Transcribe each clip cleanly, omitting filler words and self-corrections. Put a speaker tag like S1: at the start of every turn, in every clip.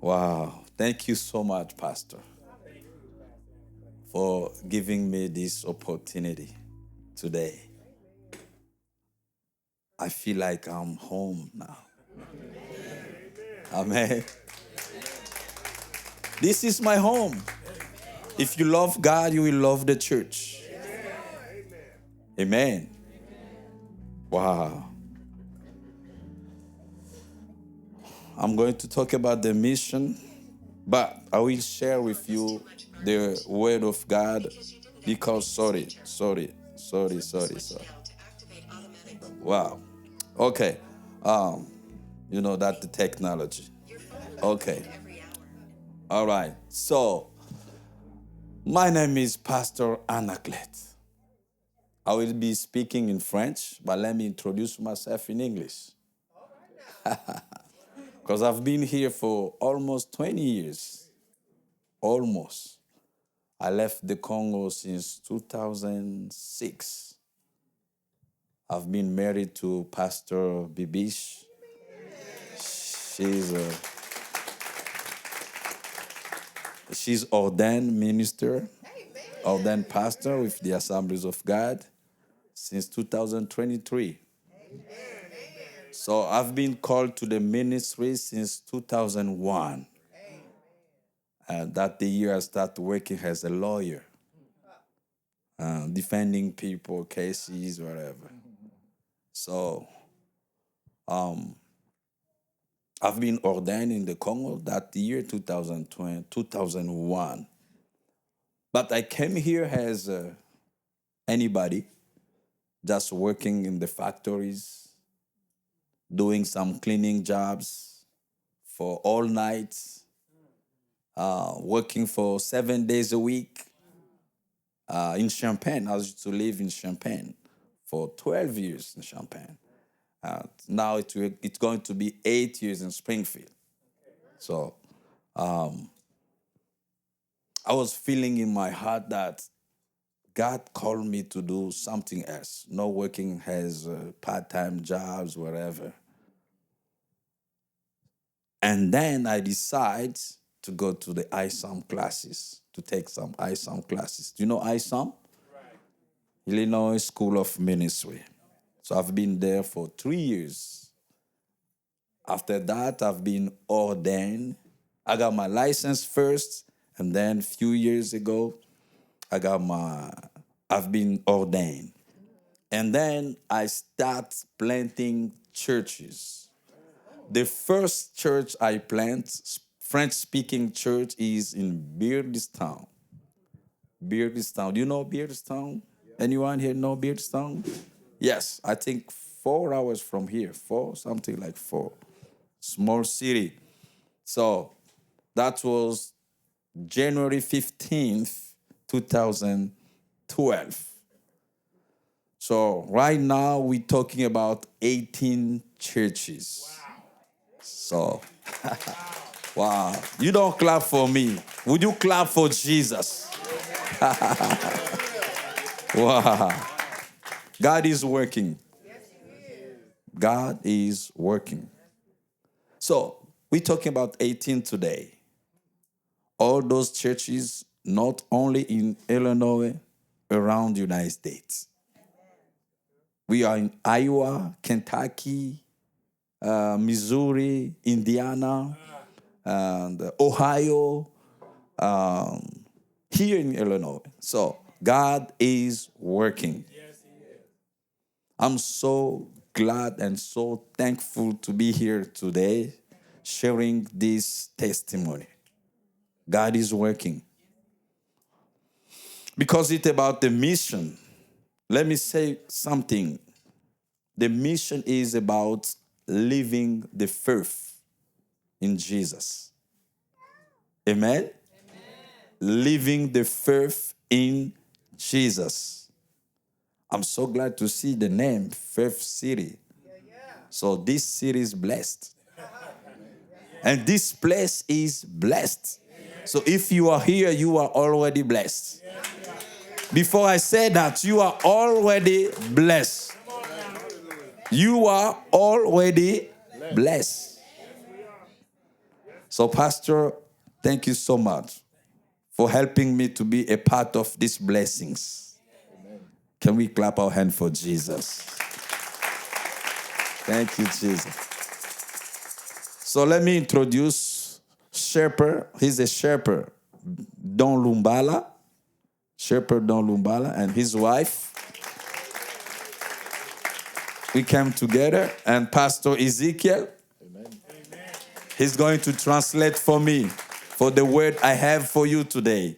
S1: Wow. Thank you so much, Pastor, for giving me this opportunity today. I feel like I'm home now. Amen. This is my home. If you love God, you will love the church. Amen. Wow. I'm going to talk about the mission, but I will share with you the word of God because, sorry. Wow. Okay. Um, that the technology. Okay. All right. So, my name is Pastor Anaclet. I will be speaking in French, but let me introduce myself in English. Because I've been here for almost 20 years. Almost. I left the Congo since 2006. I've been married to Pastor Bibish. She's ordained minister, ordained pastor with the Assemblies of God since 2023. So I've been called to the ministry since 2001. And that the year I started working as a lawyer, defending people, cases, whatever. So I've been ordained in the Congo that year, 2020, 2001. But I came here as anybody, just working in the factories, doing some cleaning jobs for all nights, working for 7 days a week in Champagne. I used to live in Champagne for 12 years in Champagne. Now it's going to be 8 years in Springfield. So I was feeling in my heart that God called me to do something else, not working as part-time jobs, whatever. And then I decide to go to the ISOM classes, to take some ISOM classes. Do you know ISOM? Illinois School of Ministry. So I've been there for 3 years. After that, I've been ordained. I got my license first, and then a few years ago, I've been ordained. And then I start planting churches. The first church I plant, French-speaking church, is in Beardstown. Beardstown. Do you know Beardstown? Anyone here know Beardstown? Yes, I think 4 hours from here. Something like four. Small city. So that was January 15th, 2012. So right now we're talking about 18 churches. So, wow. You don't clap for me. Would you clap for Jesus? Wow. God is working. God is working. So, we're talking about 18 today. All those churches, not only in Illinois, around the United States. We are in Iowa, Kentucky, Missouri, Indiana, and Ohio, here in Illinois. So God is working. I'm so glad and so thankful to be here today sharing this testimony. God is working. Because it's about the mission. Let me say something. The mission is about living the faith in Jesus. Amen? Living the faith in Jesus. I'm so glad to see the name Faith City. So this city is blessed. And this place is blessed. So if you are here, you are already blessed. Before I say that, you are already blessed. You are already blessed. So, Pastor, thank you so much for helping me to be a part of these blessings. Amen. Can we clap our hand for Jesus? Thank you, Jesus. So let me introduce Shepherd. He's a shepherd, Don Lumbala. Shepherd Don Lumbala and his wife. We came together, and Pastor Ezekiel, amen. He's going to translate for me for the word I have for you today.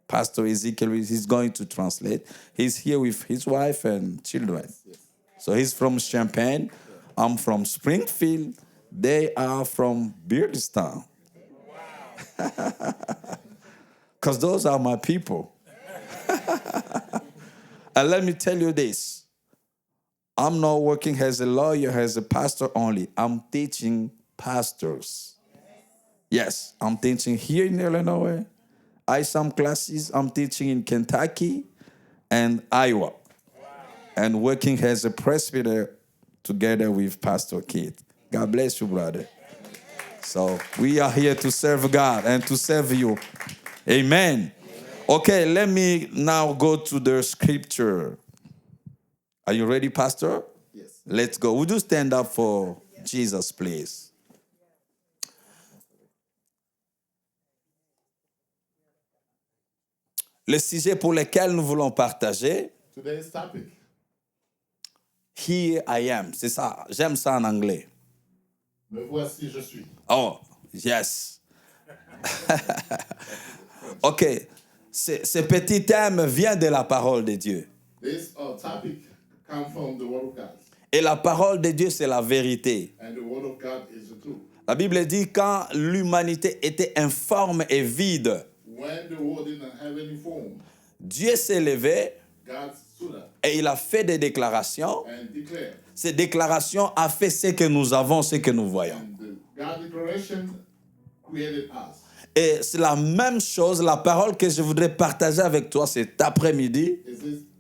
S1: Pastor Ezekiel is going to translate. He's here with his wife and children. Yes. So he's from Champaign. I'm from Springfield. They are from Beardstown. Because those are my people. And let me tell you this. I'm not working as a lawyer, as a pastor only. I'm teaching pastors. Yes, I'm teaching here in Illinois. Some classes I'm teaching in Kentucky and Iowa. And working as a presbyter together with Pastor Keith. God bless you, brother. So we are here to serve God and to serve you. Amen. Okay, let me now go to the scripture. Are you ready, Pastor?
S2: Yes.
S1: Let's go. Would you stand up for Jesus, please? Le sujet pour lequel nous voulons partager.
S2: Today's topic.
S1: Here I am. C'est ça. J'aime ça en anglais.
S2: Me voici, je suis.
S1: Oh, yes. OK. Ce petit thème vient de la parole de Dieu.
S2: This topic comes from the Word of God.
S1: Et la parole de Dieu, c'est la vérité.
S2: And the Word of God is the truth.
S1: La Bible dit quand l'humanité était informe et vide,
S2: When the world didn't have any form,
S1: Dieu s'est levé
S2: God stood up
S1: et il a fait des déclarations.
S2: and declared.
S1: Ces déclarations ont fait ce que nous avons, ce que nous voyons.
S2: And the God declaration created us.
S1: Et c'est la même chose, la parole que je voudrais partager avec toi cet après-midi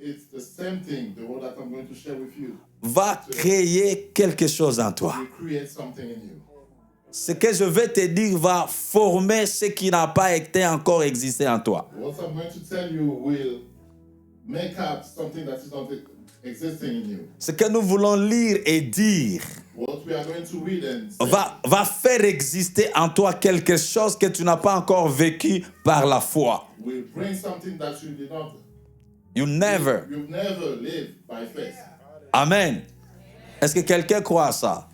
S2: It's the same thing, the word that I'm going to share with you.
S1: va créer quelque chose en toi.
S2: Will create something in you.
S1: Ce que je vais te dire va former ce qui n'a pas été encore existé en toi.
S2: What I'm going to tell you will make up something that is not existing in you.
S1: Ce que nous voulons lire et dire
S2: What we are going to read and say
S1: va faire exister en toi quelque chose que tu n'as pas encore vécu par la foi.
S2: will bring something that you did not.
S1: You've never
S2: lived by faith.
S1: Amen. Est-ce que quelqu'un croit à ça?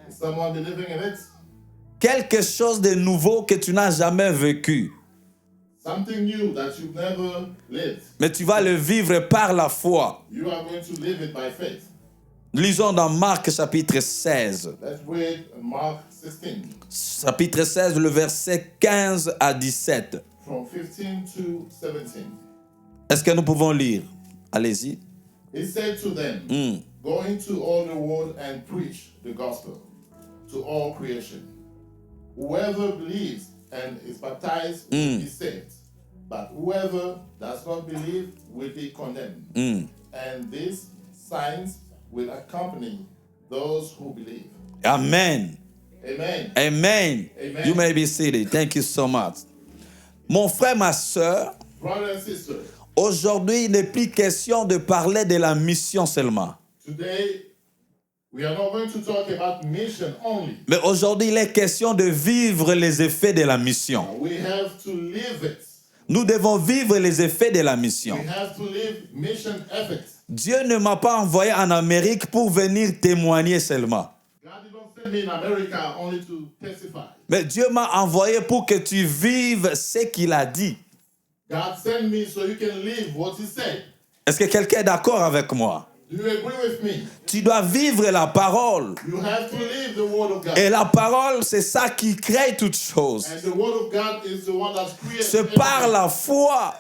S2: Is someone believing in it?
S1: Quelque chose de nouveau que tu n'as jamais vécu.
S2: Something new that you've never lived.
S1: Mais tu vas le vivre par la foi.
S2: You are going to live it by faith.
S1: Lisons dans Marc chapitre 16.
S2: Let's read Mark 16.
S1: Chapitre 16, le verset 15 à 17.
S2: From 15 to 17.
S1: Est-ce que nous pouvons lire? Allez-y.
S2: He said to them, Go into all the world and preach the gospel to all creation. Whoever believes and is baptized will be saved, but whoever does not believe will be condemned. And these signs will accompany those who believe.
S1: Amen.
S2: Amen.
S1: Amen.
S2: Amen.
S1: You may be seated. Thank you so much. Mon frère, ma soeur,
S2: Brother and sister,
S1: aujourd'hui, il n'est plus question de parler de la mission seulement.
S2: today we are not going to talk about mission only.
S1: Mais aujourd'hui, il est question de vivre les effets de la mission.
S2: We have to live it.
S1: Nous devons vivre les effets de la mission.
S2: We have to live mission ethics.
S1: Dieu ne m'a pas envoyé en Amérique pour venir témoigner seulement.
S2: God did not send me in America only to testify.
S1: Mais Dieu m'a envoyé pour que tu vives ce qu'il a dit.
S2: God sent me so you can live what he said.
S1: Est-ce que quelqu'un est d'accord avec moi?
S2: Do you agree with me?
S1: Tu dois vivre la parole.
S2: You have to live the word of God.
S1: Et la parole, c'est ça qui crée toutes choses.
S2: And the word of God is the one that creates
S1: C'est par la foi.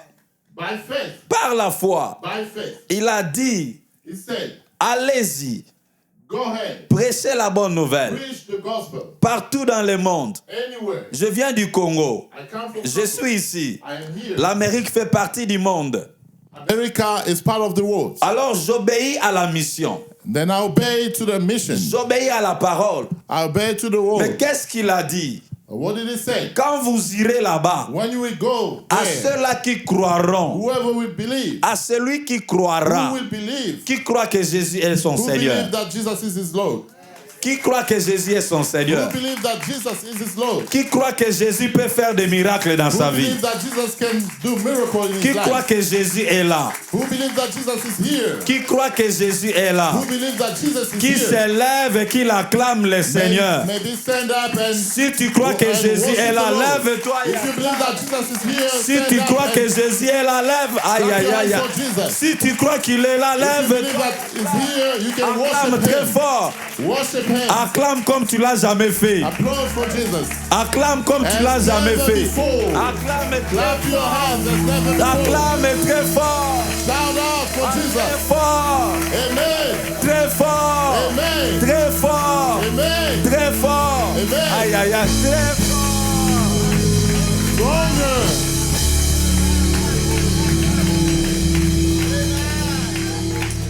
S2: by faith.
S1: Par la foi.
S2: By faith.
S1: Il a dit,
S2: He said,
S1: allez-y,
S2: go ahead.
S1: prêchez la bonne nouvelle.
S2: Preach the gospel.
S1: Partout dans le monde.
S2: Anywhere.
S1: Je viens du Congo.
S2: I come from
S1: Je suis ici.
S2: I am here.
S1: L'Amérique fait partie du monde.
S2: America is part of the world.
S1: Alors j'obéis à la mission.
S2: Then I obey to the mission.
S1: J'obéis à la parole.
S2: I obey to the
S1: Mais
S2: word.
S1: qu'est-ce qu'il a dit?
S2: What did he say?
S1: Quand vous irez là-bas,
S2: When you will go
S1: à
S2: there,
S1: ceux-là qui croiront,
S2: whoever will believe,
S1: à celui qui croira,
S2: who will believe,
S1: qui croit que Jésus est son
S2: who
S1: Seigneur,
S2: believe that Jesus is his Lord,
S1: qui croit que Jésus est son
S2: who
S1: Seigneur,
S2: believe that Jesus is his Lord,
S1: qui croit que Jésus peut faire des miracles dans
S2: who
S1: sa vie,
S2: believe that Jesus can do miracles in
S1: qui
S2: his
S1: croit
S2: life,
S1: que Jésus est là,
S2: who believe that Jesus is here,
S1: qui croit que Jésus est là,
S2: who believe that Jesus is
S1: qui
S2: here,
S1: s'élève et qui acclame le Seigneur.
S2: maybe stand up and
S1: Si tu crois que Jésus est là, lève-toi.
S2: if you believe that Jesus is here,
S1: Si
S2: stand
S1: tu
S2: up
S1: crois
S2: and
S1: que Jésus est là, lève. Aïe, aïe, aïe, aïe. Si tu crois qu'il est là,
S2: if you believe
S1: lève-toi.
S2: that he's here, you can
S1: Acclame
S2: worship
S1: très
S2: him.
S1: fort.
S2: Worship him.
S1: Acclame comme tu l'as jamais fait.
S2: Applause for Jesus.
S1: Acclame comme tu l'as jamais fait. Acclame très
S2: Clap your hands as never before.
S1: Acclame très fort.
S2: Shout out for
S1: Très
S2: Jesus.
S1: fort.
S2: Amen.
S1: Très fort.
S2: Amen.
S1: Très fort.
S2: Amen.
S1: Très fort.
S2: Amen.
S1: Aïe, aïe, aïe. Très fort.
S2: Stronger.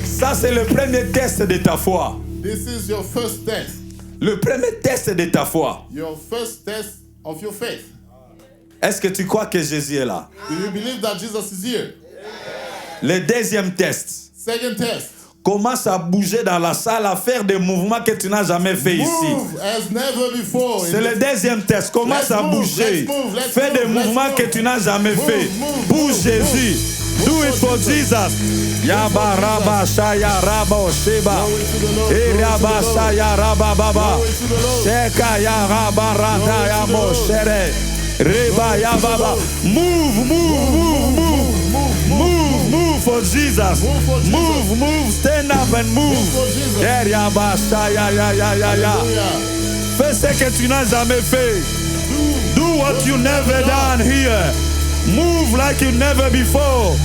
S1: Ça, c'est le premier test de ta foi.
S2: This is your first test.
S1: Le premier test de ta foi.
S2: Your first test of your faith.
S1: Est-ce que tu crois que Jésus est là?
S2: Do you believe that Jesus is here?
S1: Le deuxième test.
S2: Second test.
S1: Commence à bouger dans la salle, à faire des mouvements que tu n'as jamais fait ici.
S2: Move as never before.
S1: C'est le deuxième test. Commence à bouger. Fais des mouvements que tu n'as jamais fait. Bouge Jésus. Do it for Jesus. Yaba raba shaya raba osheba. Iraba shaya raba baba. Sheka ya raba rada ya moshere. Reba ya baba. Move, move, move, move. Move, move for Jesus. Move, move. Stand up and move. Yaba shaya ya ya ya ya. Fais ce que tu n'as jamais fait. Do what you never done here. Move like you never before.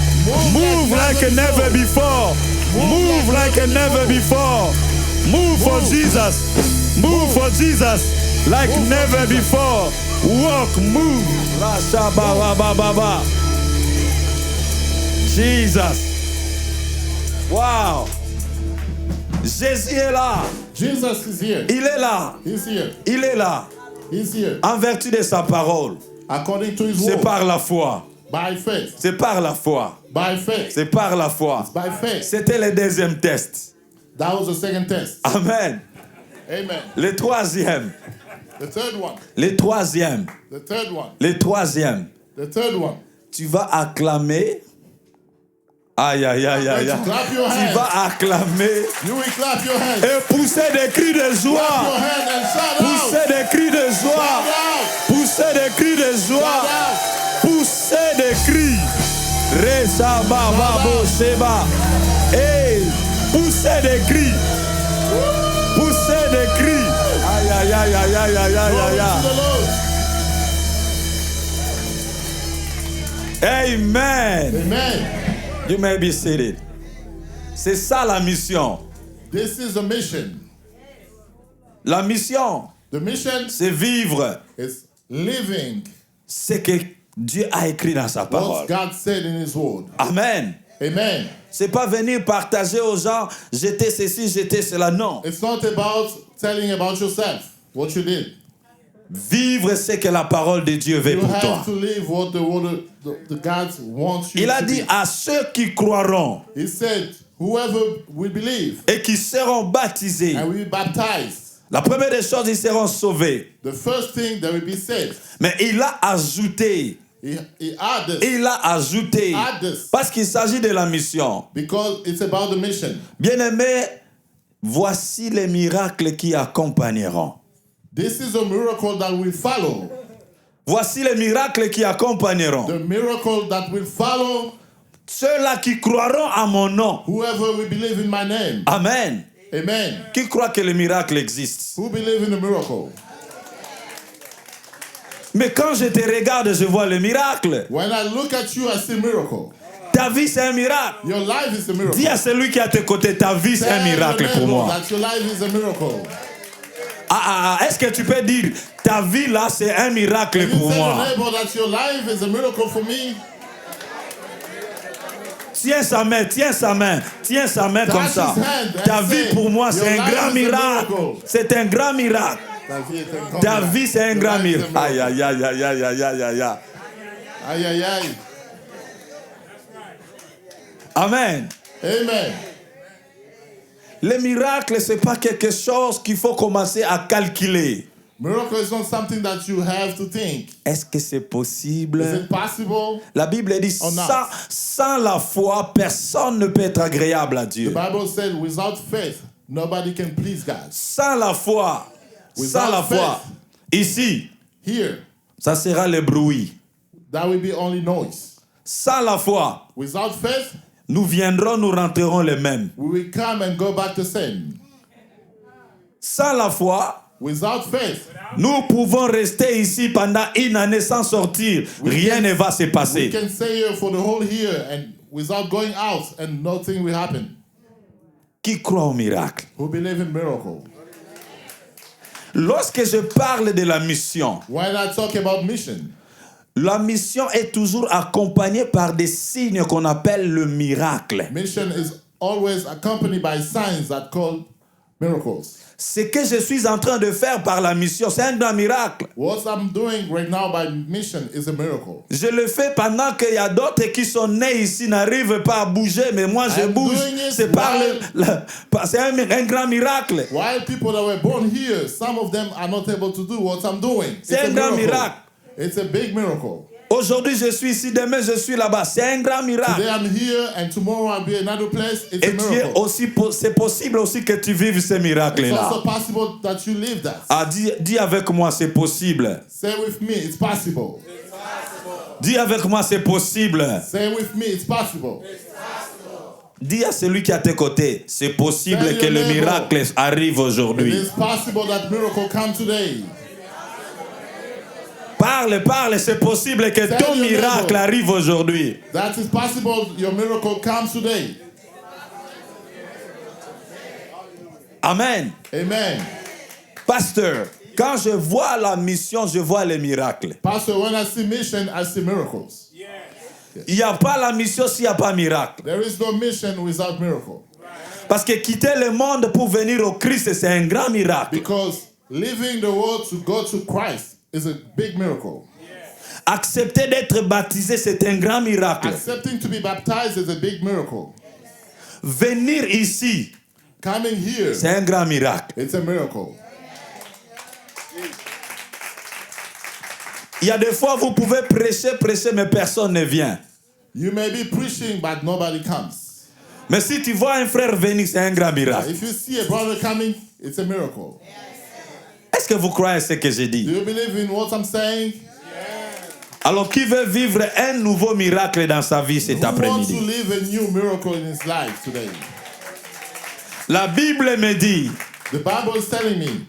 S1: Move like never before. Move like never before. Move for Jesus. Move for Jesus like never before. Walk, move. Jesus. Wow. Jésus est là.
S2: Jesus is here.
S1: Il est là.
S2: He's here.
S1: Il est là.
S2: He's here.
S1: En vertu de sa parole.
S2: According to his
S1: C'est
S2: word.
S1: par la foi.
S2: By faith.
S1: C'est par la foi.
S2: By faith.
S1: C'est par la foi.
S2: By faith.
S1: C'était le deuxième test.
S2: That was the second test.
S1: Amen.
S2: Amen.
S1: Le troisième.
S2: The third one.
S1: Le troisième.
S2: The third one.
S1: Le troisième.
S2: The third one.
S1: Tu vas acclamer. Aïe, aïe, aïe, aïe, aïe.
S2: Clap your
S1: Tu
S2: hands.
S1: vas acclamer
S2: You will clap your hands.
S1: et pousser des cris de
S2: Clap your
S1: joie.
S2: hands and shout
S1: Pousser
S2: out.
S1: des cris de joie.
S2: Shout out.
S1: Pousser des cris de joie.
S2: Shout out.
S1: Pousser des cris. Resa babo sheba. Hey, pousser des cris. Pousser des cris. Aïe, aïe, aïe, aïe, aïe, aïe, aïe,
S2: Glory
S1: aïe.
S2: to the Lord.
S1: Amen.
S2: Amen.
S1: You may be seated. C'est ça la mission.
S2: This is a mission.
S1: La mission,
S2: The mission
S1: c'est vivre
S2: is living
S1: ce que Dieu a écrit dans sa
S2: what
S1: parole.
S2: God said in his word.
S1: Amen.
S2: Amen.
S1: C'est pas venir partager aux gens, j'étais ceci, j'étais cela. Non.
S2: It's not about telling about yourself, what you did.
S1: Vivre ce que la parole de Dieu veut
S2: You
S1: pour toi.
S2: have to live what the word the God wants you
S1: Il a
S2: to
S1: dit
S2: be.
S1: à ceux qui croiront
S2: He said, whoever will believe
S1: et qui seront baptisés,
S2: and will be baptized,
S1: la première des choses, ils seront sauvés.
S2: the first thing they will be saved.
S1: Mais il a ajouté,
S2: He added,
S1: il a ajouté,
S2: add this,
S1: parce qu'il s'agit de la mission.
S2: because it's about the mission.
S1: Bien-aimés, voici les miracles qui accompagneront.
S2: This is a miracle that will follow.
S1: Voici les miracles qui accompagneront.
S2: The miracle that will follow
S1: Ceux-là qui croiront à mon nom.
S2: whoever will believe in my name.
S1: Amen.
S2: Amen.
S1: Qui croit que le miracle existe?
S2: Who believe in the miracle?
S1: Mais quand je te regarde, je vois le miracle.
S2: When I look at you, I see miracle.
S1: Ta vie, c'est un miracle.
S2: Your life is a miracle.
S1: Dis à celui qui est à tes côtés, ta vie, c'est un
S2: Tell
S1: miracle
S2: your
S1: pour
S2: neighbor
S1: moi.
S2: that your life is a miracle.
S1: Est-ce que tu peux dire, ta vie là, c'est un miracle
S2: You
S1: pour
S2: tell your
S1: moi?
S2: neighbor that your life is a miracle for me.
S1: Tiens sa main, tiens sa main, tiens sa main comme ça.
S2: his hand and
S1: Ta
S2: say,
S1: vie pour moi, c'est
S2: your
S1: un
S2: life
S1: grand
S2: is a
S1: miracle.
S2: miracle.
S1: C'est un grand miracle. Ta vie, c'est un grand miracle. Aïe, aïe, aïe, aïe, aïe, aïe, aïe, aïe.
S2: Aïe, aïe, aïe.
S1: Amen.
S2: Amen.
S1: Le miracle, ce n'est pas quelque chose qu'il faut commencer à calculer.
S2: Miracle is not something that you have to think.
S1: Est-ce que c'est possible?
S2: Is it possible?
S1: La Bible dit,
S2: Or not?
S1: sans la foi, personne ne peut être agréable à
S2: The
S1: Dieu.
S2: Bible said, without faith, nobody can please God.
S1: Sans la foi, sans la foi, ici,
S2: Here,
S1: ça sera le bruit.
S2: that will be only noise.
S1: Sans la foi,
S2: Without faith,
S1: nous viendrons, nous rentrerons les mêmes.
S2: we will come and go back to sin.
S1: Sans la foi,
S2: Without faith,
S1: nous pouvons rester ici pendant une année sans sortir. Rien ne va se
S2: we
S1: passer.
S2: can stay here for the whole year and without going out and nothing will happen.
S1: Qui croit au miracle?
S2: Who believe in miracle?
S1: Lorsque je parle de la mission,
S2: When I talk about mission,
S1: la mission est toujours accompagnée par des signes qu'on appelle le miracle.
S2: mission is always accompanied by signs that call miracles.
S1: Ce que je suis en train de faire par la mission, c'est un grand miracle.
S2: What I'm doing right now by mission is a miracle.
S1: Je le fais pendant qu'il y a d'autres qui sont nés ici, n'arrivent pas à bouger, mais moi je
S2: I'm
S1: bouge.
S2: doing it
S1: C'est c'est un grand miracle.
S2: While people that were born here, some of them are not able to do what I'm doing. It's
S1: C'est
S2: a
S1: un grand
S2: miracle.
S1: miracle.
S2: It's a big miracle.
S1: Aujourd'hui je suis ici, demain je suis là-bas. C'est un grand miracle.
S2: Today I'm here and tomorrow I'll be in another place. It's
S1: Et
S2: a miracle.
S1: c'est possible aussi que tu vives ce
S2: It's
S1: miracle-là.
S2: also possible that you live that.
S1: Ah, dis avec moi, c'est possible.
S2: Say with me, it's possible.
S1: Dis avec moi, c'est possible.
S2: Say with me, it's possible.
S1: Dis à celui qui est à tes côtés, c'est possible
S2: Tell
S1: que
S2: your
S1: le
S2: neighbor.
S1: miracle arrive
S2: It
S1: aujourd'hui.
S2: is possible that miracle come today.
S1: Parle, c'est possible que
S2: Tell
S1: ton
S2: your
S1: miracle
S2: neighbor.
S1: arrive aujourd'hui.
S2: That is possible. Your miracle comes today.
S1: Amen.
S2: Amen.
S1: Pasteur, quand je vois la mission, je vois les miracles.
S2: Pastor, when I see mission, I see miracles.
S1: Il n'y a pas la mission s'il n'y a pas miracle.
S2: There is no mission without miracle.
S1: Parce que quitter le monde pour venir au Christ, c'est un grand miracle.
S2: Because leaving the world to go to Christ is a big miracle.
S1: Accepter d'être baptisé, c'est un grand miracle.
S2: Accepting to be baptized is a big miracle.
S1: Venir ici,
S2: Coming here,
S1: c'est un grand miracle.
S2: it's a miracle.
S1: Il y a des fois, vous pouvez prêcher, mais personne ne vient.
S2: You may be preaching, but nobody comes.
S1: Mais si tu vois un frère venir, c'est un grand miracle.
S2: If you see a brother coming, it's a miracle.
S1: Est-ce que vous croyez ce que j'ai
S2: Do
S1: dit?
S2: you believe in what I'm saying?
S1: Alors, qui veut vivre un nouveau miracle dans sa vie cet
S2: Who wants to
S1: après-midi?
S2: live a new miracle in his life today?
S1: La Bible me dit,
S2: The Bible is telling me,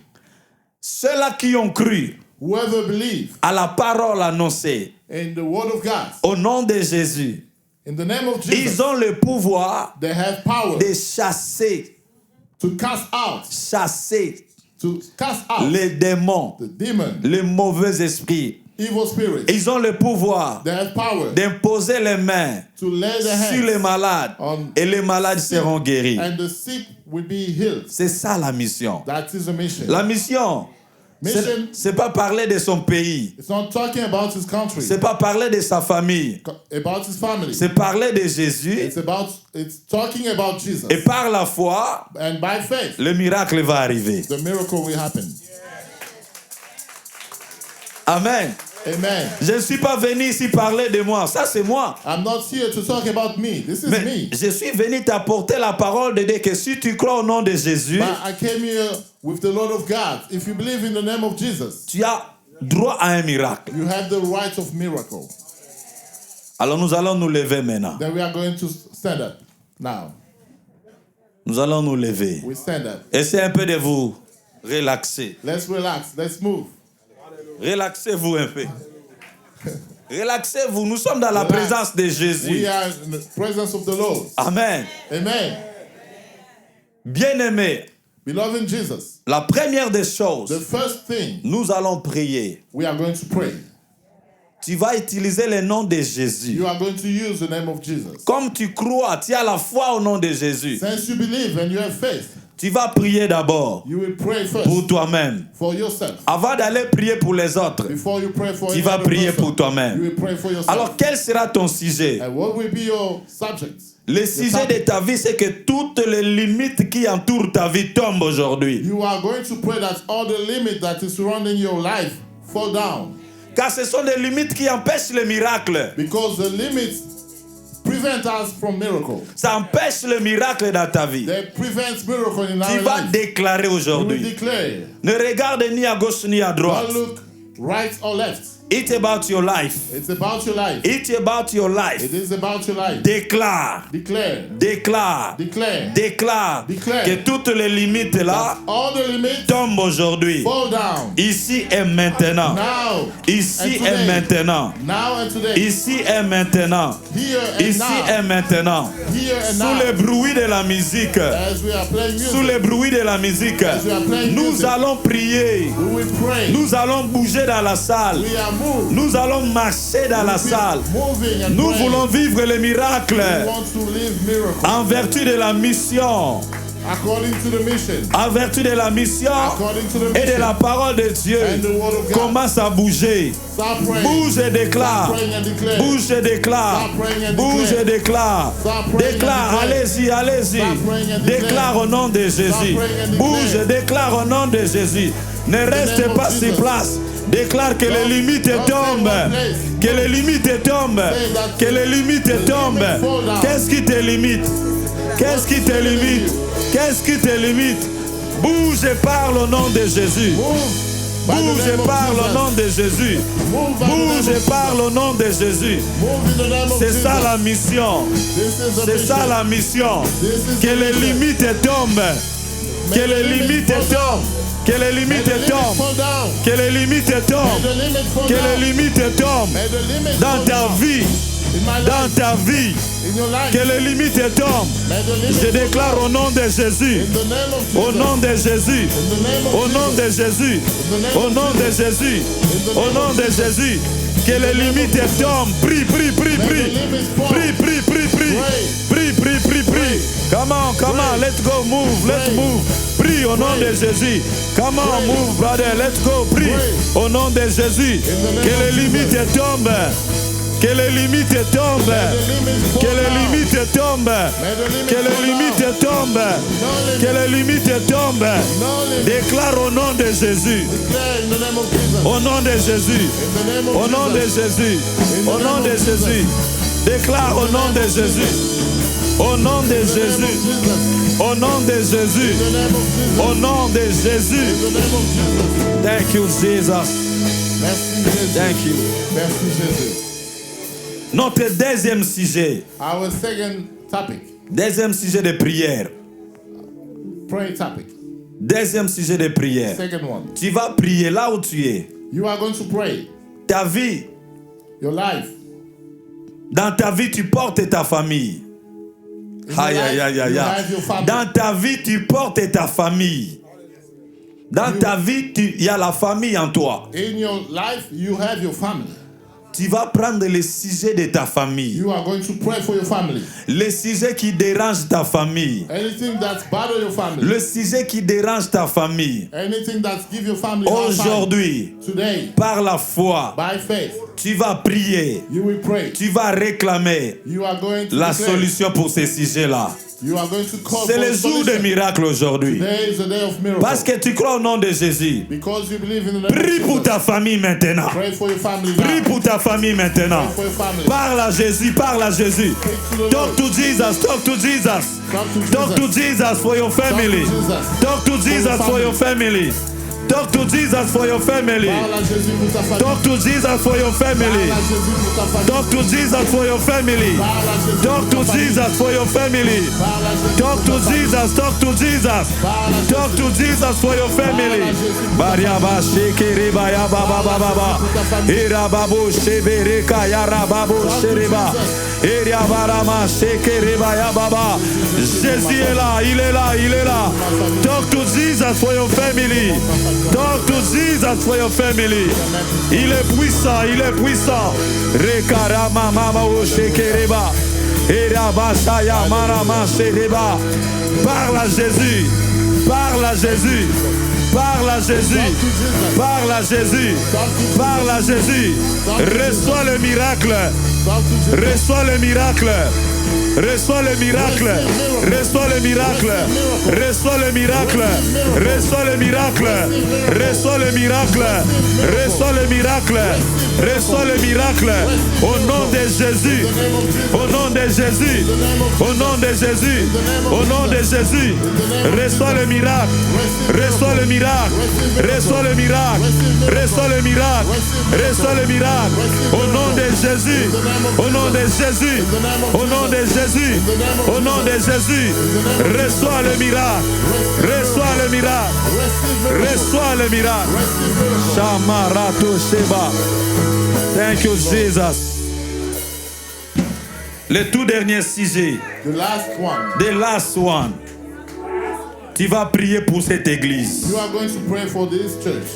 S1: ceux-là qui ont cru
S2: whoever believes
S1: à la parole annoncée
S2: in the word of God,
S1: au nom de Jésus,
S2: in the name of Jesus,
S1: ils ont le pouvoir
S2: they have power
S1: de chasser
S2: to cast out
S1: les démons,
S2: the demon,
S1: les mauvais esprits.
S2: evil spirits.
S1: Ils ont le pouvoir
S2: They have power
S1: d'imposer les mains
S2: to lay their
S1: sur les
S2: hands
S1: malades
S2: on
S1: et les malades
S2: sick,
S1: seront guéris.
S2: and the sick will be healed.
S1: C'est ça la mission.
S2: That is a mission.
S1: La mission,
S2: Mission,
S1: c'est pas parler de son pays,
S2: it's not talking about his country,
S1: c'est pas parler de sa famille,
S2: about his family.
S1: c'est parler de Jésus
S2: It's talking about Jesus.
S1: et par la foi,
S2: And by faith,
S1: le miracle va arriver.
S2: the miracle will happen.
S1: Amen.
S2: Amen.
S1: Je ne suis pas venu ici parler de moi, ça c'est moi.
S2: I'm not here to talk about me. This is
S1: Mais
S2: me.
S1: je suis venu t'apporter la parole de Dieu que si tu crois au nom de Jésus,
S2: But I came here with the Lord of God. If you believe in the name of Jesus,
S1: tu as droit à un miracle.
S2: you have the right of miracle.
S1: Alors nous allons nous lever maintenant.
S2: Then we are going to stand up. Now,
S1: Nous allons nous lever.
S2: we stand up.
S1: Essayez un peu de vous relaxer.
S2: Let's relax. Let's move.
S1: Relaxez-vous un peu. Relaxez-vous. Nous sommes dans la
S2: Relax.
S1: présence de
S2: We
S1: Jésus.
S2: are in the presence of the Lord.
S1: Amen.
S2: Amen.
S1: Bien-aimés,
S2: Beloved Jesus,
S1: la première des
S2: the
S1: choses,
S2: first thing
S1: nous allons prier.
S2: we are going to pray.
S1: Tu vas utiliser le nom de Jésus.
S2: You are going to use the name of Jesus.
S1: Comme tu crois, tu as la foi au nom de Jésus.
S2: Since you believe and you have faith,
S1: Tu vas prier d'abord
S2: You will pray first
S1: pour toi-même.
S2: for yourself.
S1: Avant d'aller prier pour les autres,
S2: Before you pray for
S1: tu vas
S2: another
S1: prier
S2: person,
S1: pour toi-même.
S2: You will pray for yourself.
S1: Alors, quel sera ton sujet?
S2: And what will be your subject?
S1: Le sujet de ta vie, c'est que toutes les limites qui entourent ta vie tombent aujourd'hui.
S2: You are going to pray that all the limit that is surrounding your life fall down.
S1: Car ce sont des limites qui empêchent le miracle.
S2: Because the limits prevent us from miracle.
S1: Ça empêche le miracle dans ta vie.
S2: They prevent miracle in
S1: Tu
S2: our
S1: vas
S2: life.
S1: déclarer
S2: You will
S1: aujourd'hui.
S2: declare.
S1: Ne regarde ni à gauche ni à droite.
S2: Don't look right or left.
S1: It's about your life.
S2: It's about your life.
S1: It's about your life.
S2: It is about your life.
S1: Déclare,
S2: Declare.
S1: déclare,
S2: Declare.
S1: déclare
S2: Declare.
S1: que toutes les limites là
S2: All the limits
S1: tombent aujourd'hui.
S2: fall down.
S1: Ici et maintenant.
S2: Now.
S1: Ici
S2: and
S1: et
S2: today.
S1: maintenant.
S2: Now and today.
S1: Ici et maintenant.
S2: Here and
S1: Ici
S2: now.
S1: et maintenant.
S2: Here and
S1: Sous
S2: now.
S1: le bruit de la musique.
S2: As we are playing
S1: Sous
S2: music.
S1: le bruit de la musique.
S2: we are playing
S1: Nous
S2: music.
S1: allons prier.
S2: We will pray.
S1: Nous allons bouger dans la salle.
S2: We are moved.
S1: Nous allons marcher dans la salle.
S2: Moving and
S1: Nous
S2: praying.
S1: voulons vivre le miracle
S2: We want to live miracle.
S1: en vertu de la mission.
S2: According to the mission.
S1: En vertu de la mission
S2: According to the
S1: et de
S2: mission.
S1: la parole de Dieu.
S2: And the word of God.
S1: Commence à bouger.
S2: Start praying.
S1: Bouge et déclare.
S2: Start praying and declare.
S1: Bouge et déclare.
S2: Start praying and
S1: Bouge
S2: declare.
S1: et déclare.
S2: Start praying
S1: Déclare,
S2: and declare.
S1: allez-y, allez-y.
S2: Start praying and declare.
S1: Déclare au nom de Jésus.
S2: praying and declare.
S1: Bouge et déclare au nom de Jésus. Ne reste
S2: name of
S1: pas sur
S2: Jesus.
S1: place. Déclare que les limites
S2: don't stay
S1: tombent.
S2: in one place.
S1: Que les limites tombent.
S2: Say that
S1: Que les limites
S2: the
S1: tombent.
S2: limits fall down.
S1: Qu'est-ce qui te limite? Qu'est-ce qui te limite? Qu'est-ce qui te limite? Bouge et parle au nom de Jésus.
S2: Move by the
S1: Bouge
S2: name
S1: et
S2: of
S1: parle au
S2: Jesus.
S1: nom de Jésus.
S2: Move by the name
S1: Bouge
S2: of
S1: et parle au nom de Jésus.
S2: Move in the name of
S1: C'est
S2: Jesus.
S1: ça la mission.
S2: This is the
S1: C'est
S2: mission.
S1: ça la mission.
S2: This is
S1: Que
S2: the
S1: les
S2: mission.
S1: limites tombent. Que les limites tombent. Que les
S2: May the
S1: limites
S2: limits
S1: tombent.
S2: fall down.
S1: Que les limites
S2: May
S1: tombent.
S2: the limits fall
S1: Que
S2: down.
S1: les limites tombent.
S2: May the limits
S1: Dans
S2: fall
S1: ta
S2: down.
S1: vie.
S2: In my
S1: Dans
S2: life.
S1: ta vie.
S2: In your life.
S1: Que les limites tombent.
S2: May the limits
S1: Je
S2: fall
S1: déclare
S2: down.
S1: au nom de Jésus.
S2: In the name of Jesus.
S1: Au nom de Jésus.
S2: In the name of
S1: Au nom de
S2: Jesus.
S1: Jésus. Au nom de Jésus. Au nom de Jésus. Que les limites tombent. Prie, prie, prie, prie. Prie, prie, prie, prie. Prie, prie, prie, prie. Come on, come on. Let's go, move. Let's move. Prie au nom de Jésus. Come on, move, brother. Let's go. Prie au nom de Jésus. Que les limites tombent. Que les limites tombent. Que les limites tombent. Que les limites tombent. Que les limites tombent. Déclare au nom de Jésus.
S2: Declare in the name of Jesus.
S1: Au nom de Jésus.
S2: In the name of
S1: Au nom de
S2: Jesus.
S1: Jésus. Au nom de Jésus. Déclare au nom de Jésus. Au nom de Jésus. Au nom de Jésus.
S2: In the name of Jesus.
S1: Au nom de Jésus.
S2: In the name of Jesus.
S1: Thank you, Jesus.
S2: Merci Jésus.
S1: Thank you.
S2: Merci Jésus.
S1: Notre deuxième sujet.
S2: Our second topic.
S1: Deuxième sujet de prière.
S2: Prayer topic.
S1: Deuxième sujet de prière.
S2: Second one.
S1: Tu vas prier là où tu es.
S2: You are going to pray.
S1: Ta vie,
S2: Your life.
S1: dans ta vie, tu portes ta famille.
S2: In your
S1: Aïe,
S2: life,
S1: aïe, aïe, aïe,
S2: you
S1: aïe.
S2: have your family.
S1: Dans ta vie, tu portes ta famille. Dans ta vie, il y a la famille en toi.
S2: In your life, you have your family.
S1: Tu vas prendre le sujet de ta famille.
S2: You are going to pray for your family.
S1: Le sujet qui dérange ta famille.
S2: Anything that's bother your family.
S1: Le sujet qui dérange ta famille.
S2: Anything that's give your family hard time.
S1: Aujourd'hui,
S2: Today,
S1: par la foi,
S2: by faith,
S1: tu vas prier.
S2: you will pray.
S1: Tu vas réclamer
S2: You are going to
S1: la
S2: declare.
S1: solution pour ces sujets-là.
S2: You are going to call
S1: C'est
S2: for
S1: le
S2: a
S1: jour
S2: solution.
S1: des miracles aujourd'hui.
S2: Today is a day of miracle.
S1: Parce que tu crois au nom de Jésus.
S2: Because you believe in the name
S1: Prie
S2: of
S1: pour
S2: Jesus.
S1: ta famille maintenant.
S2: Pray for your family
S1: Prie
S2: now.
S1: pour ta famille maintenant.
S2: Pray for your family.
S1: Parle à Jésus, parle à Jésus. Talk to Jesus, talk to Jesus. Talk to Jesus for your family. Talk to Jesus for your family. Talk to Jesus for your family.
S2: Parle à Jésus pour ta famille.
S1: Talk to Jesus for your family.
S2: Parle à Jésus pour ta famille.
S1: Talk to Jesus for your family.
S2: Parle à Jésus
S1: Talk
S2: pour
S1: to
S2: ta famille.
S1: Jesus for your family.
S2: Parle à Jésus
S1: Talk
S2: pour
S1: to
S2: ta famille.
S1: Jesus, talk to Jesus. Talk to Jesus for your family. Bariaba shekere baya baba baba baba. Ira babu shebere kaya rababu shereba. Ira barama shekere baya baba. Jésus est là, il est là, il est là. Talk to Jesus for your family. Talk to Jesus for your family. Il est puissant, il est puissant. Rekarama mama o shekereba. Parle à Jésus. Parle à Jésus. Parle à Jésus. Parle à Jésus. Parle à Jésus. Reçois le miracle. Reçois le miracle. Reçois le miracle. Reçois le miracle. Reçois le miracle. Reçois le miracle. Reçois le miracle. Reçois le miracle. Reçois le miracle. Au nom de Jésus. Au nom de Jésus. Au nom de Jésus. Au nom de Jésus. Reçois le miracle. Reçois le miracle. Reçois le miracle. Reçois le miracle. Reçois le miracle. Au nom de Jésus. Au nom de Jésus. Au nom de Jésus. Au nom de Jésus. Reçois le miracle. Reçois le miracle. Reçois le miracle. Shamarato Sheba. Thank you, Jesus. Le tout dernier sujet.
S2: The last one.
S1: The last one. Tu vas prier pour cette église.
S2: You are going to pray for this church.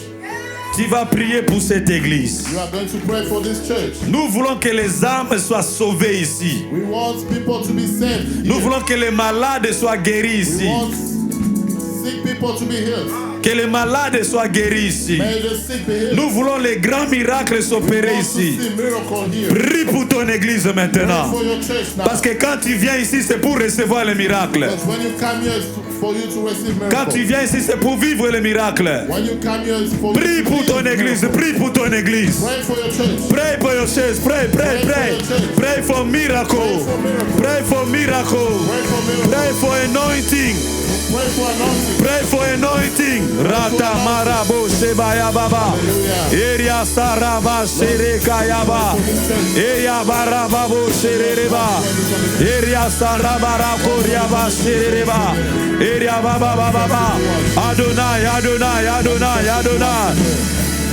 S1: Tu vas prier pour cette église.
S2: You are going to pray for this church.
S1: Nous voulons que les âmes soient sauvées ici.
S2: We want people to be saved.
S1: Nous voulons que les malades soient guéris ici.
S2: We want sick people to be healed.
S1: Que les malades soient guéris ici.
S2: May the sick be healed.
S1: Nous voulons les grands miracles s'opérer ici.
S2: See miracle here.
S1: Prie pour ton église maintenant.
S2: For your church now.
S1: Parce que quand tu viens ici, c'est pour recevoir le miracle.
S2: Because when you come here, it's for you to receive miracle.
S1: Quand tu viens ici, c'est pour vivre le miracle.
S2: When you come here, it's for
S1: Prie
S2: you to
S1: pour ton
S2: receive
S1: église.
S2: miracle.
S1: Prie pour ton église.
S2: Pray for your church.
S1: Pray for your church. Pray, pray, pray. Pray for miracle. Pray for miracle.
S2: Pray for miracle.
S1: Pray for anointing.
S2: Pray for anointing.
S1: Pray for anointing. Rata marabo sebaya baba. Eria saraba sereka yaba. Eria barababo serereba. Eria sarabara koriaba serereba. Eria baba baba. Adonai, Adonai, Adonai, Adonai.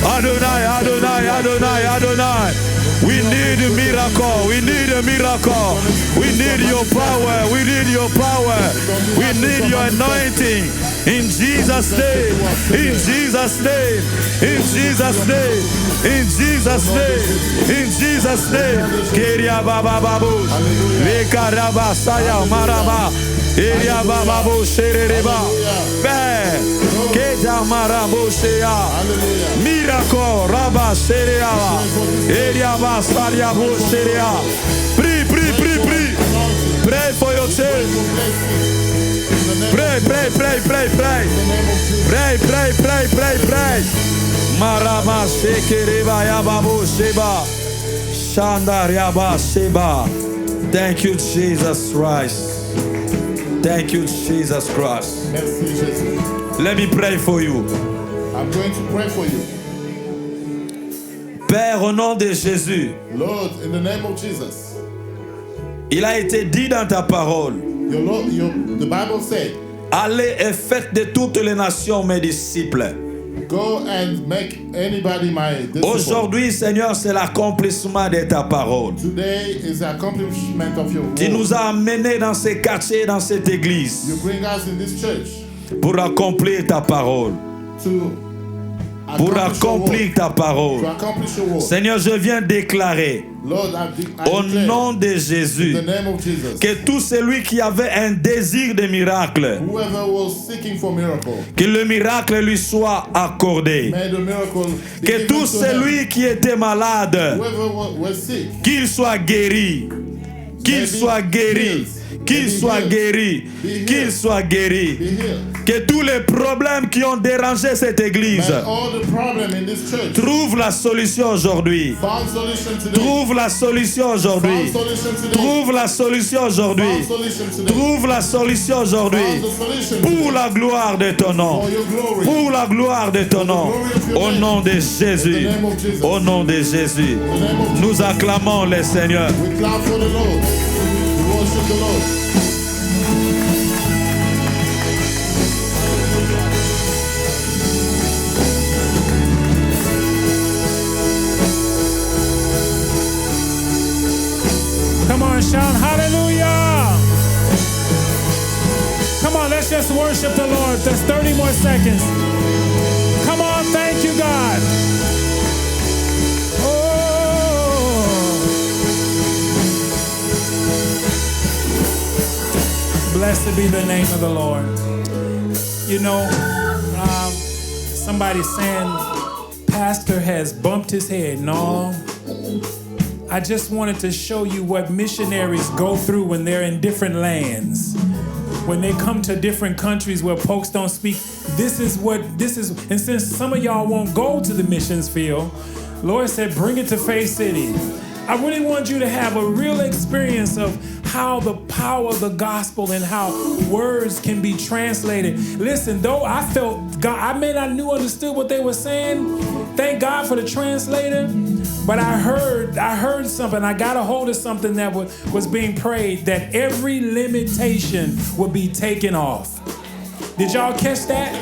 S1: Adonai, Adonai, Adonai, Adonai. We need a miracle. We need a miracle. We need your power. We need your power. We need your anointing. In Jesus' name. In Jesus' name. In Jesus' name. In Jesus' name. In Jesus' name. Keria baba babu. Lekaraba saya maraba. Eria baba bo shereba. Be. Keja marabo shea. Miracle raba sherea. Eria basaria bo sherea. Prie, prie, prie, prie. Pray for your church. Pray, pray, pray, pray, pray. Pray, pray, pray, pray, pray. Marama shekereba yababo sheba. Shandar yaba sheba. Thank you, Jesus Christ. Thank you, Jesus Christ.
S2: Merci, Jesus.
S1: Let me pray for you.
S2: I'm going to pray for you.
S1: Père, au nom de Jésus,
S2: Lord, in the name of Jesus.
S1: il a été dit dans ta parole,
S2: The Bible said,
S1: allez et faites de toutes les nations mes disciples.
S2: go and make anybody my disciple.
S1: Aujourd'hui, Seigneur, c'est l'accomplissement de ta parole.
S2: Today is the accomplishment of your
S1: Tu
S2: word.
S1: nous as amenés dans ces quartiers, dans cette église,
S2: You bring us in this church
S1: pour accomplir ta parole.
S2: to
S1: Pour
S2: accomplish your
S1: accomplir
S2: word.
S1: ta
S2: To
S1: parole.
S2: accomplish your word.
S1: Seigneur, je viens déclarer
S2: Lord,
S1: au
S2: declare
S1: nom de
S2: in
S1: Jésus
S2: the name of Jesus,
S1: que tout celui qui avait un désir de miracle,
S2: whoever was seeking for miracle,
S1: que le miracle lui soit accordé.
S2: may the miracle be
S1: Que
S2: given
S1: tout
S2: to him.
S1: celui qui était malade,
S2: Whoever was sick,
S1: qu'il soit guéri. Qu'il soit guéri. Qu'il soit guéri. Qu'il soit guéri.
S2: be healed.
S1: Que tous les problèmes qui ont dérangé cette église
S2: May all the problem in this church
S1: trouvent la solution aujourd'hui.
S2: found solution today.
S1: Trouve la solution
S2: Found
S1: aujourd'hui.
S2: solution today.
S1: Trouve la solution aujourd'hui.
S2: Found solution today.
S1: Trouve la solution aujourd'hui.
S2: Found the solution
S1: Pour
S2: today.
S1: la gloire de ton nom.
S2: For your glory.
S1: Pour la gloire de ton nom. Au nom de Jésus. Au nom de Jésus. Nous acclamons le Seigneur.
S2: We clap for the Lord. We worship the Lord.
S3: Come on, shout hallelujah. Come on, let's just worship the Lord. There's 30 more seconds. Come on, thank you, God. Oh. Blessed be the name of the Lord. You know, somebody saying, Pastor has bumped his head. No, I just wanted to show you what missionaries go through when they're in different lands. When they come to different countries where folks don't speak, this is. And since some of y'all won't go to the missions field, Lord said, bring it to Faith City. I really want you to have a real experience of how the power of the gospel and how words can be translated. Listen, though I felt God, I may not understood what they were saying. Thank God for the translator. But I heard something. I got a hold of something that was being prayed, that every limitation would be taken off. Did y'all catch that?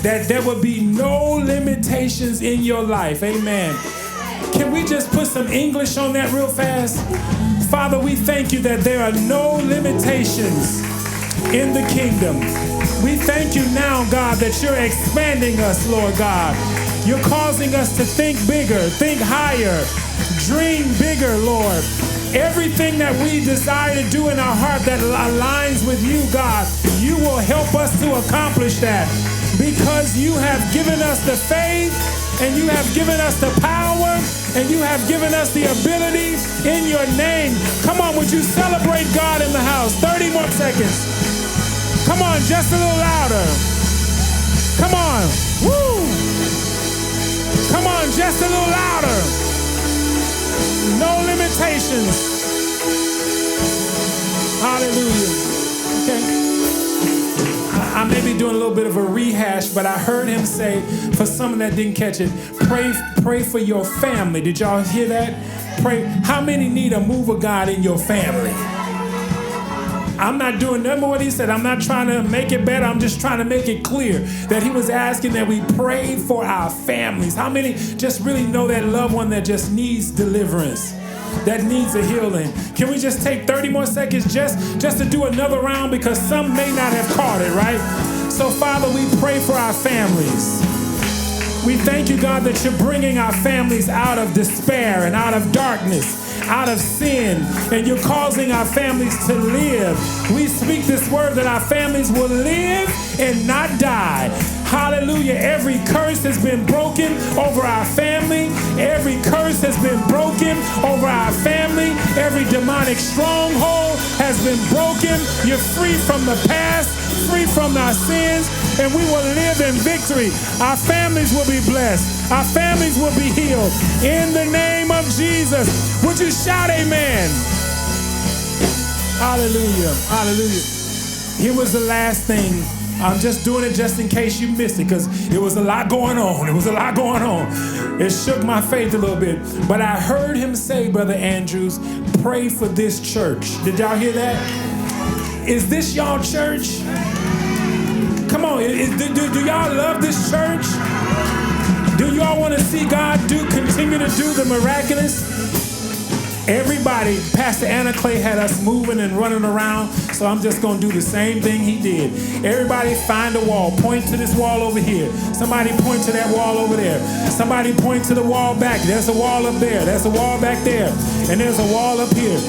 S3: That there would be no limitations in your life. Amen. Can we just put some English on that real fast? Father, we thank you that there are no limitations in the kingdom. We thank you now, God, that you're expanding us, Lord God. You're causing us to think bigger, think higher, dream bigger, Lord. Everything that we desire to do in our heart that aligns with you, God, you will help us to accomplish that because you have given us the faith and you have given us the power and you have given us the ability in your name. Come on, would you celebrate God in the house? 30 more seconds. Come on, just a little louder. Come on. Woo! Come on, just a little louder. No limitations. Hallelujah. Okay. I may be doing a little bit of a rehash, but I heard him say, for someone that didn't catch it, pray for your family. Did y'all hear that? Pray. How many need a move of God in your family? I'm not doing none of what he said. I'm not trying to make it better. I'm just trying to make it clear that he was asking that we pray for our families. How many just really know that loved one that just needs deliverance, that needs a healing? Can we just take 30 more seconds just to do another round because some may not have caught it, right? So, Father, we pray for our families. We thank you, God, that you're bringing our families out of despair and out of darkness, out of sin, and you're causing our families to live. We speak this word that our families will live and not die. Hallelujah. Every curse has been broken over our family. Every curse has been broken over our family. Every demonic stronghold has been broken. You're free from the past, free from our sins, and we will live in victory. Our families will be blessed. Our families will be healed. In the name of Jesus. Would you shout amen? Hallelujah. Hallelujah. Here was the last thing. I'm just doing it just in case you missed it because it was a lot going on. It was a lot going on. It shook my faith a little bit. But I heard him say, Brother Andrews, pray for this church. Did y'all hear that? Is this y'all church? Come on, do y'all love this church? Do y'all want to see God continue to do the miraculous? Everybody, Pastor Anna Clay had us moving and running around, so I'm just going to do the same thing he did. Everybody find a wall. Point to this wall over here. Somebody point to that wall over there. Somebody point to the wall back. There's a wall up there. There's a wall back there. And there's a wall up here.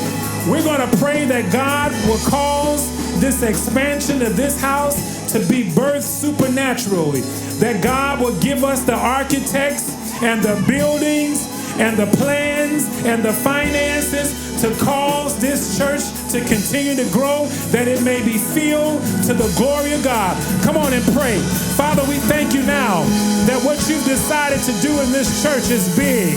S3: We're going to pray that God will cause this expansion of this house to be birthed supernaturally. That God will give us the architects and the buildings and the plans and the finances to cause this church to continue to grow, that it may be filled to the glory of God. Come on and pray. Father, we thank you now that what you've decided to do in this church is big.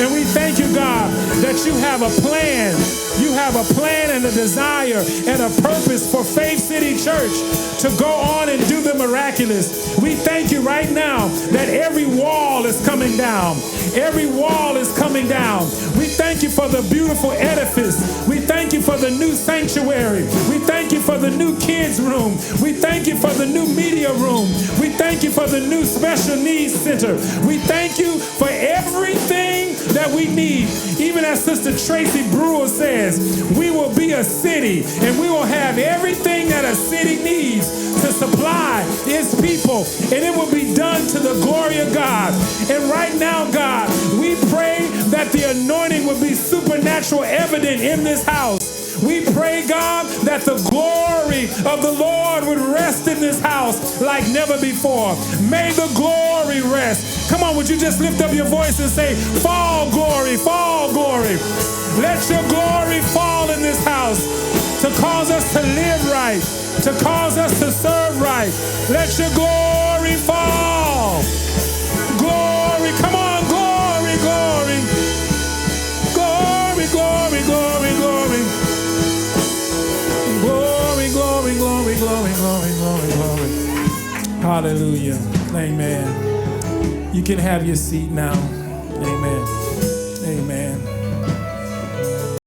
S3: And we thank you, God, that you have a plan. You have a plan and a desire and a purpose for Faith City Church to go on and do the miraculous. We thank you right now that every wall is coming down. Every wall is coming down. We thank you for the beautiful edifice. We thank you for the new sanctuary. We thank you for the new kids room. We thank you for the new media room. We thank you for the new special needs center. We thank you for everything that we need. Even as Sister Tracy Brewer says, we will be a city and we will have everything that a city needs to supply its people, and it will be done to the glory of God. And right now, God, we pray that the anointing will be supernatural evident in this house. We pray, God, that the glory of the Lord would rest in this house like never before. May the glory rest. Come on, would you just lift up your voice and say, fall glory, fall glory. Let your glory fall in this house to cause us to live right, to cause us to serve right. Let your glory fall. Glory, come on, glory, glory. Glory, glory, glory, glory. Glory, glory, glory, glory, glory, glory, glory. Hallelujah. Amen. You can have your seat now.